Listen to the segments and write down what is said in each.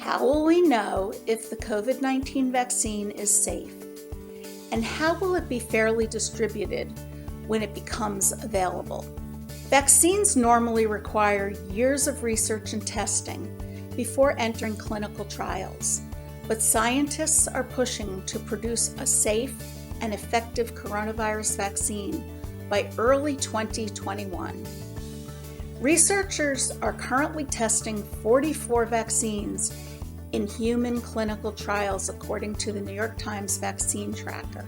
How will we know if the COVID-19 vaccine is safe? And how will it be fairly distributed when it becomes available? Vaccines normally require years of research and testing before entering clinical trials, but scientists are pushing to produce a safe and effective coronavirus vaccine by early 2021. Researchers are currently testing 44 vaccines in human clinical trials, according to the New York Times Vaccine Tracker.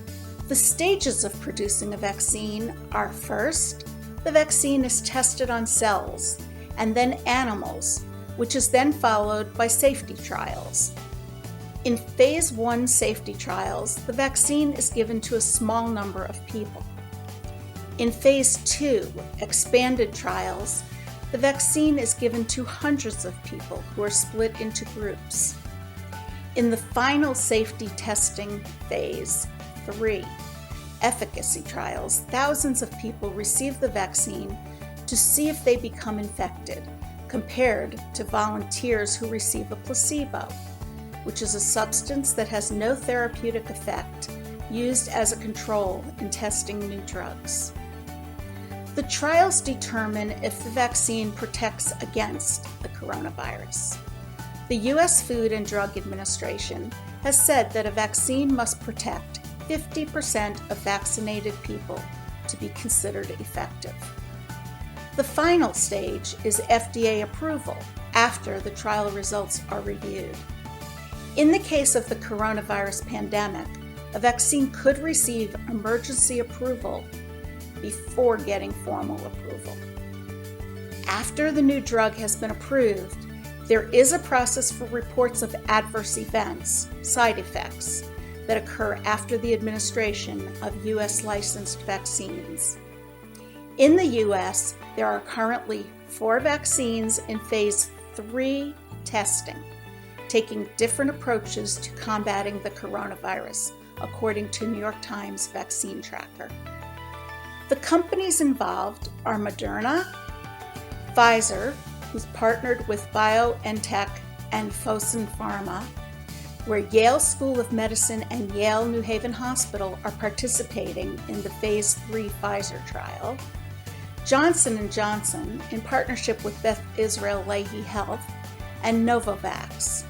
The stages of producing a vaccine are: first, the vaccine is tested on cells, and then animals, which is then followed by safety trials. In phase 1 safety trials, the vaccine is given to a small number of people. In phase 2 expanded trials, the vaccine is given to hundreds of people who are split into groups. In the final safety testing phase 3, efficacy trials, thousands of people receive the vaccine to see if they become infected, compared to volunteers who receive a placebo, which is a substance that has no therapeutic effect, used as a control in testing new drugs. The trials determine if the vaccine protects against the coronavirus. The U.S. Food and Drug Administration has said that a vaccine must protect 50% of vaccinated people to be considered effective. The final stage is FDA approval after the trial results are reviewed. In the case of the coronavirus pandemic, a vaccine could receive emergency approval before getting formal approval. After the new drug has been approved, there is a process for reports of adverse events, side effects, that occur after the administration of U.S. licensed vaccines. In the U.S., there are currently 4 vaccines in phase 3 testing, taking different approaches to combating the coronavirus, according to New York Times Vaccine Tracker. The companies involved are Moderna, Pfizer, who's partnered with BioNTech and Fosun Pharma, where Yale School of Medicine and Yale New Haven Hospital are participating in the phase 3 Pfizer trial, Johnson & Johnson in partnership with Beth Israel Lahey Health, and Novavax.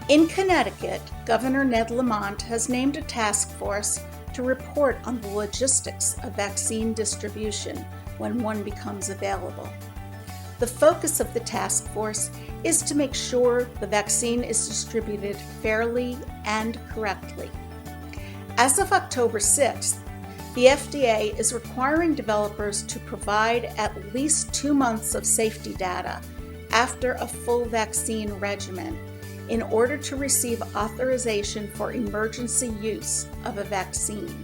In Connecticut, Governor Ned Lamont has named a task force to report on the logistics of vaccine distribution when one becomes available. The focus of the task force is to make sure the vaccine is distributed fairly and correctly. As of October 6th, the FDA is requiring developers to provide at least 2 months of safety data after a full vaccine regimen in order to receive authorization for emergency use of a vaccine.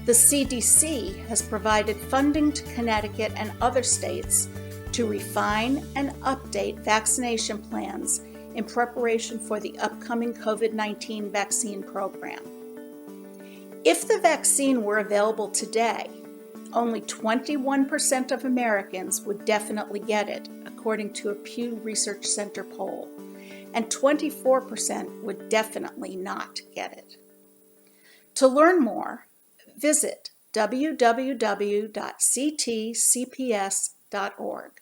The CDC has provided funding to Connecticut and other states to refine and update vaccination plans in preparation for the upcoming COVID-19 vaccine program. If the vaccine were available today, only 21% of Americans would definitely get it, according to a Pew Research Center poll, and 24% would definitely not get it. To learn more, visit www.ctcps.org.